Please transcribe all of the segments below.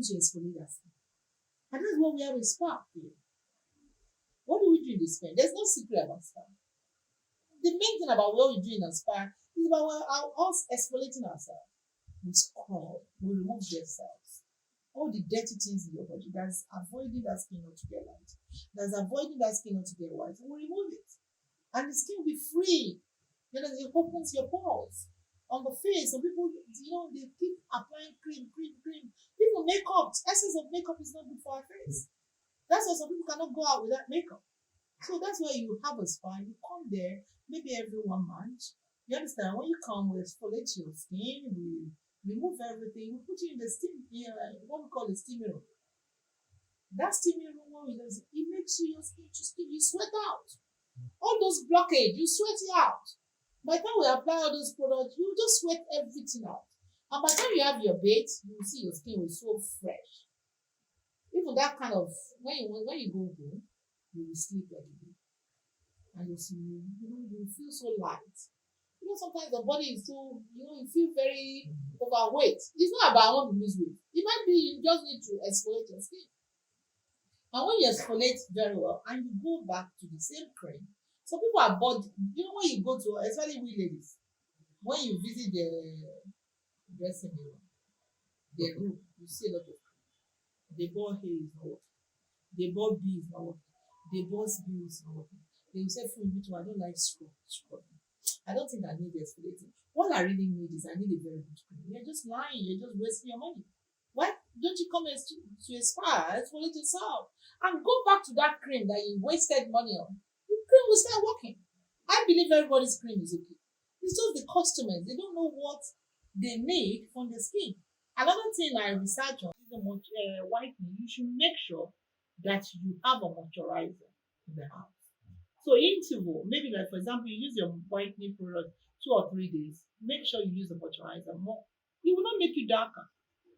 to exfoliate our skin. And that's what we have with spa here. What do we do in the spa? There's no secret about spa. The main thing about what we do in a spa is about us exfoliating ourselves. We scrub, we remove dead cells, all the dirty things in your body that's avoiding that skin not to get light, that's avoiding that skin not to get white. We remove it, and the skin will be free. You know, it opens your pores. On the face, some people, they keep applying cream. People makeup, essence of makeup is not good for our face. That's why some people cannot go out without makeup. So that's why you have a spa. You come there maybe every 1 month. You understand? When you come, we exfoliate your skin, we remove everything, we put you in the steam, what we call the steaming room. That steaming room, what it does, it makes your skin you sweat out. All those blockage, you sweat it out. By the time we apply all those products, you just sweat everything out. And by the time you have your bath, you will see your skin will so fresh. Even that kind of, when you go home, you will sleep like a baby. And you see, you feel so light. Sometimes the body is so, you feel very overweight. It's not about I want to lose weight. It might be you just need to exfoliate your skin. And when you exfoliate very well and you go back to the same cream, some people are bored. When you go to, especially we ladies, when you visit the dressing mirror, the room, you see a lot of cream. The ball hair is not working. The ball B is not working. The ball's B is not working. They will say, Funmi, I don't like scrubbing. I don't think I need exfoliating. What I really need is I need a very good cream. You're just lying. You're just wasting your money. Why don't you come to a spa, exfoliate yourself, and go back to that cream that you wasted money on? The cream will start working. I believe everybody's cream is okay. It's just the customers. They don't know what they need from the skin. Another thing I research on is the whitening. You should make sure that you have a moisturizer in the house. So interval, maybe like for example, you use your whitening product 2 or 3 days. Make sure you use the moisturizer more. It will not make you darker.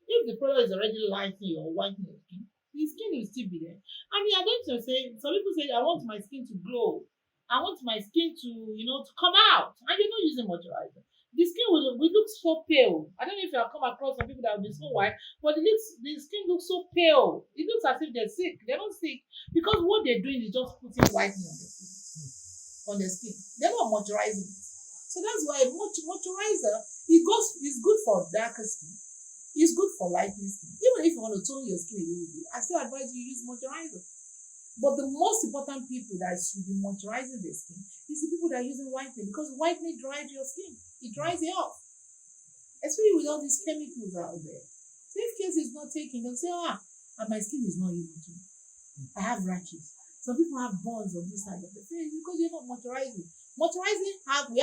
If the product is already lightening or whitening your skin, the skin will still be there. And you are going to say, some people say, I want my skin to glow. I want my skin to, to come out. And you're not using moisturizer. The skin will look so pale. I don't know if you have come across some people that will be so white, but the skin looks so pale. It looks as if they're sick. They're not sick because what they're doing is just putting whitening on their skin. They're not moisturizing it. So that's why moisturizer is good for darker skin. It's good for lightening skin. Even if you want to tone your skin a little bit, I still advise you use moisturizer. But the most important people that should be moisturizing their skin is the people that are using whitening, because whitening dries your skin. It dries it off. Especially with all these chemicals out there. So if case is not taken, they'll say, and my skin is not even to me. I have rashes. Some people have burns on this side of the face because you're not moisturizing. We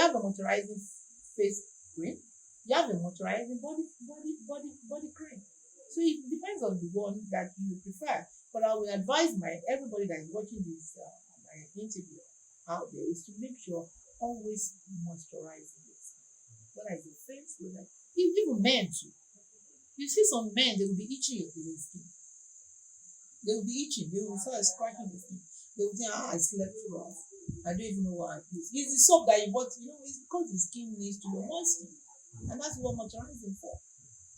have the moisturizing face cream. You have the moisturizing body cream. So it depends on the one that you prefer. But I will advise everybody that is watching this my interview out there is to make sure always moisturizing it. Whether it's the face, even men too. You see some men, they will be itching your skin. They will be itching. They will start scratching the skin. They will think, I slept too rough. I don't even know what it is. It's the soap that you bought, it's because the skin needs to be moist. And that's what moisturizing for.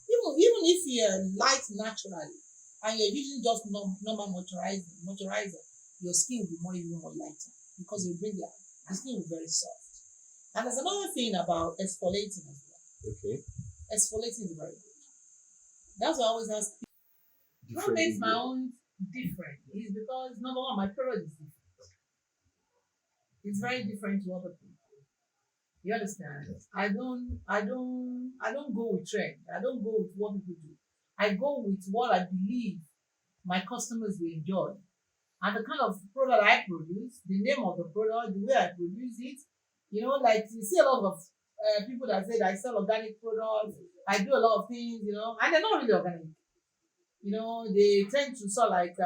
Even if you're light naturally and you're using just normal moisturizer, your skin will be even more lighter because you bring the skin will be very soft. And there's another thing about exfoliating as well. Okay. Exfoliating is very good. That's why I always ask people. What makes my own different is because number one, my product is different. It's very different to other people. You understand? I don't go with trend. I don't go with what people do. I go with what I believe my customers will enjoy. And the kind of product I produce, the name of the product, the way I produce it, like you see a lot of people that say that I sell organic products, I do a lot of things, and they're not really organic. They tend to sort of like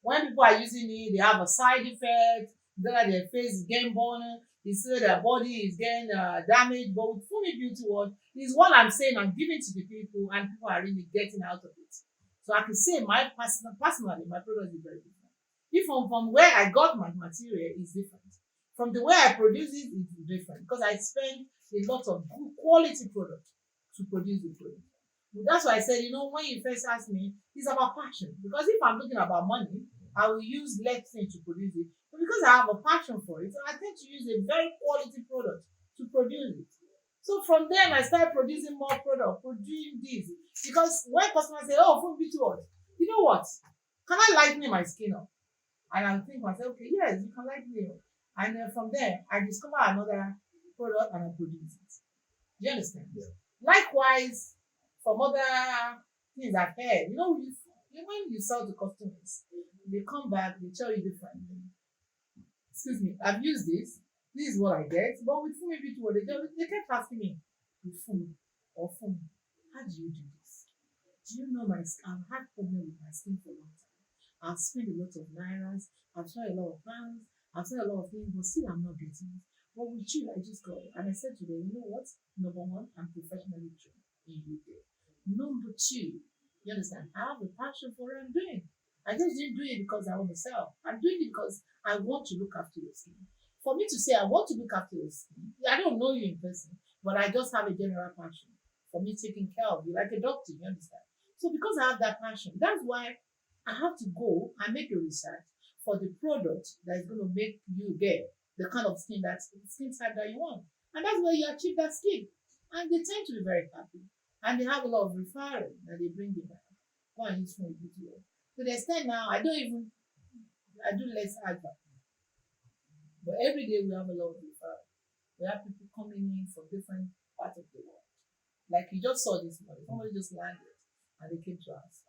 when people are using it, they have a side effect, that their face is getting burned, they say their body is getting damaged. But with Funmi Beauty World, is what I'm saying, I'm giving to the people, and people are really getting out of it. So I can say personally, my product is very different. If from where I got my material is different. From the way I produce it, it's different because I spend a lot of good quality product to produce the product. That's why I said, when you first asked me, it's about passion. Because if I'm looking about money, I will use less things to produce it. But because I have a passion for it, I tend to use a very quality product to produce it. So from then I started producing more product, producing this. Because when customers say, "Oh, Funmi, what? You know what? Can I lighten my skin up?" And I think myself, okay, yes, you can lighten it up. And then from there, I discover another product and I produce it. Do you understand? Yeah. Likewise, from other things I've heard, when you sell to customers, they come back, they tell you differently. Excuse me, I've used this. This is what I get. But with Funmi Beauty World, they kept asking me, with Funmi or Funmi, how do you do this? Do you know I've had problem with my skin for a long time. I've spent a lot of nairas, I've tried a lot of pounds, I've tried a lot of things, but still I'm not getting it. But with you, I just got it. And I said to them, you know what? Number one, I'm professionally trained in UK. Number two, you understand? I have a passion for what I'm doing. I just didn't do it because I want to sell. I'm doing it because I want to look after your skin. For me to say I want to look after your skin, I don't know you in person, but I just have a general passion for me taking care of you, like a doctor, you understand? So because I have that passion, that's why I have to go and make a research for the product that is going to make you get the kind of skin type that you want. And that's where you achieve that skin. And they tend to be very happy. And they have a lot of referral that they bring you back. Go and use Funmi Beauty World. To the extent now, I do less advert. But every day we have a lot of referral. We have people coming in from different parts of the world. Like you just saw this morning, somebody just landed and they came to us.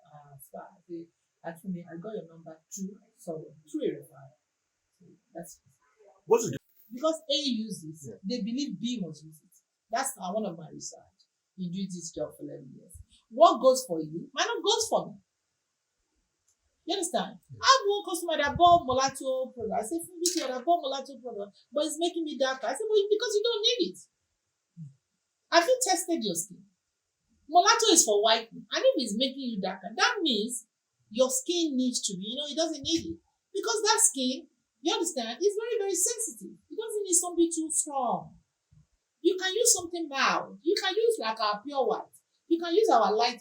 They actually, I got your number through a referral. So that's What's the because A used it, they believe B must use it. That's one of my research. You do this job for 11 years. What goes for you might not goes for me. You understand? I have one customer that bought mulatto product. I said, Funmi, I bought mulatto product, but it's making me darker. I said, well, because you don't need it. Have you tested your skin? Mulatto is for whitening, and if it's making you darker, that means your skin needs to be, it doesn't need it. Because that skin, you understand, is very, very sensitive. It doesn't need something too strong. You can use something mild. You can use like our pure white. You can use our light,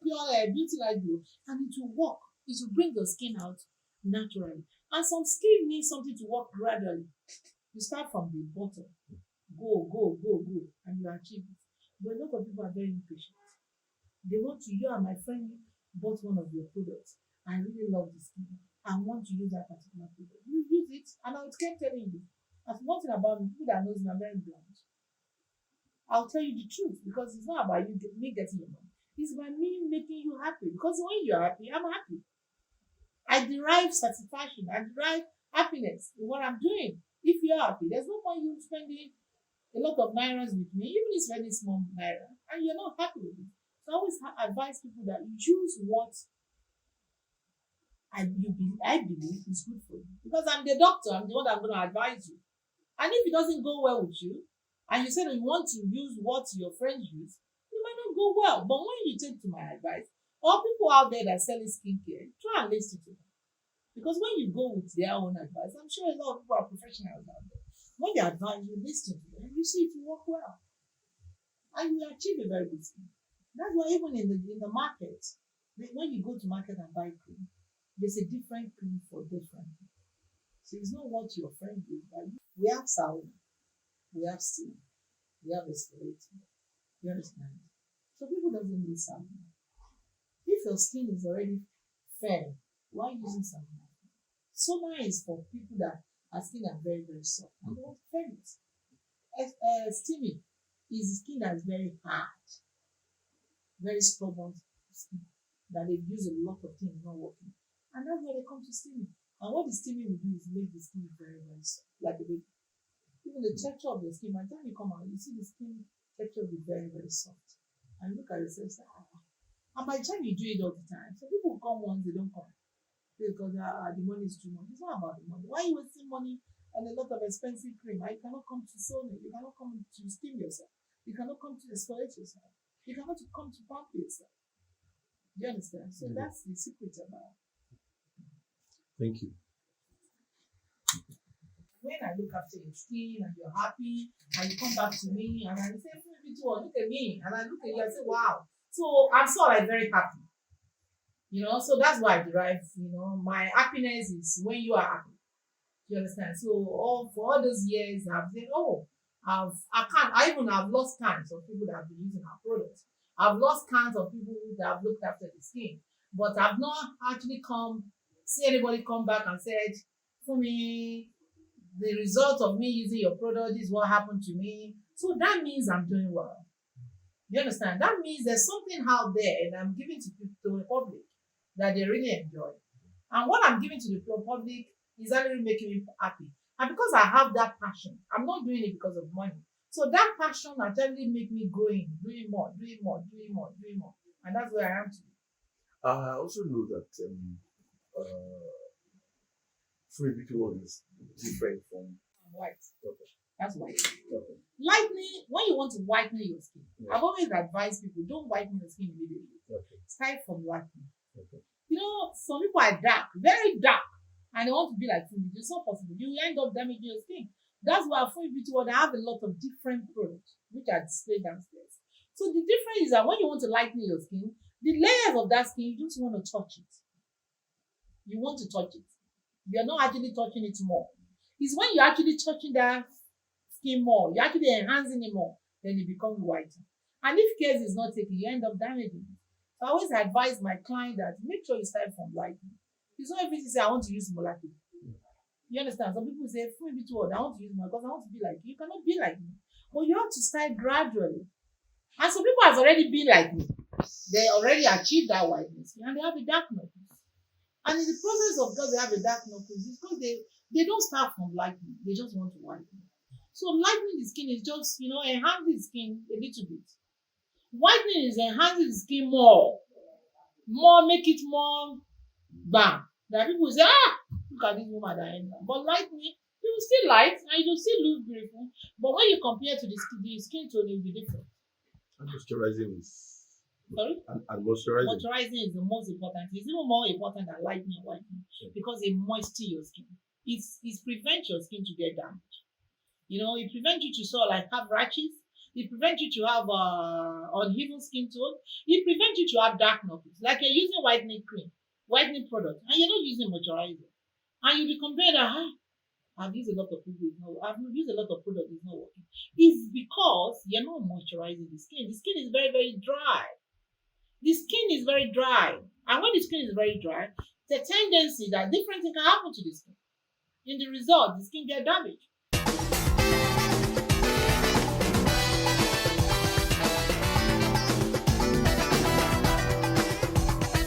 pure beauty light blue, and it will work. It will bring your skin out naturally. And some skin needs something to work gradually. You start from the bottom, go, and you achieve it. But a lot of people are very impatient. They want to, you and my friend bought one of your products. I really love this skin. I want to use that particular product. You use it, and I will keep telling you. As one thing about me, people that knows me, I'm very blunt. I'll tell you the truth because it's not about me getting your money. It's about me making you happy. Because when you're happy, I'm happy. I derive satisfaction. I derive happiness in what I'm doing. If you're happy, there's no point you spending a lot of nairas with me, even if it's very small naira, and you're not happy with it. So I always advise people that use what I believe is good for you. Because I'm the doctor, I'm the one that's going to advise you. And if it doesn't go well with you, and you say that you want to use what your friends use, it might not go well. But when you take to my advice, or people out there that selling skincare, try and listen to them. Because when you go with their own advice, I'm sure a lot of people are professionals out there. When they advise you, listen to them, you see it will work well. And you achieve a very good thing. That's why even in the market, when you go to market and buy cream, there's a different cream for different people. So it's not what your friend is. We have sauna, we have steam, we have exfoliating. You understand? So people doesn't need sauna. If your skin is already fair, why using sauna? Sauna is for people that our skin are very, very soft and they want fairness. Steaming is skin that is very hard, very stubborn skin that they use a lot of things not working. And that's why they come to steaming. And what the steaming will do is make the skin very, very soft, like a baby. Even the texture of the skin, by the time you come out, you see the skin texture will be very, very soft. And look at yourself, and by the time you do it all the time, so people come once, they don't come. Because the money is too much. It's not about the money. Why are you wasting money on a lot of expensive cream? You cannot come to sauna. You cannot come to steam yourself. You cannot come to exfoliate yourself. You cannot come to pump yourself. Do you understand? So that's the secret about it. Thank you. When I look after your skin and you're happy and you come back to me and I say, look at me, and I look at you and say, wow. So I'm sort of like very happy. So that's why I derive, my happiness is when you are happy. You understand? So for all those years I've said, oh, I even have lost counts of people that have been using our products. I've lost counts of people that have looked after the skin. But I've not actually see anybody come back and said, for me, the result of me using your product is what happened to me. So that means I'm doing well. You understand? That means there's something out there and I'm giving to the public that they really enjoy. And what I'm giving to the public is actually making me happy. And because I have that passion, I'm not doing it because of money. So that passion actually make me growing, doing more, doing more, doing more, doing more. And that's where I am today. I also know that free ritual is different from White. okay. That's white. Okay. Lightening, when you want to whiten your skin, Yeah. I've always advised people don't whiten your skin immediately. Okay. Start from lightening. Okay. Some people are dark, very dark, and they want to be like Funmi. It's not possible. You end up damaging your skin. That's why Funmi Beauty World, I have a lot of different products which are displayed downstairs. So the difference is that when you want to lighten your skin, the layers of that skin, you just want to touch it. You want to touch it. You're not actually touching it more. It's when you're actually touching that skin more, you're actually enhancing it more, then it becomes whiter. And if care is not taken, you end up damaging it. So I always advise my client that make sure you start from lightening. It's not everything say I want to use Molaki. You understand? Some people say, Funmi Beauty World, I want to use my because I want to be like you. You cannot be like me. But you have to start gradually. And some people have already been like me. They already achieved that whiteness and they have a dark knuckles. And in the process of because they have a dark knuckles, it's because they don't start from lightening. They just want to whiten. So lightening the skin is just, enhancing the skin a little bit. Whitening is enhancing the skin more, make it more bam. That people say, look at this woman that enter. But lightening, you will still light and you will still look beautiful. But when you compare to the skin tone, it will be different. And moisturizing is Sorry? and moisturizing. Moisturizing is the most important. It's even more important than lightening and whitening because it moistens your skin. It prevents your skin to get damaged. It prevents you to sort of like have rashes. It prevents you to have uneven skin tone. It prevents you to have dark knuckles. Like you're using whitening cream, whitening product, and you're not using moisturizer. And you'll be comparing that, I've used a lot of people, I've used a lot of product, it's not working. It's because you're not moisturizing the skin. The skin is very, very dry. The skin is very dry. And when the skin is very dry, the tendency that different things can happen to the skin. In the result, the skin gets damaged.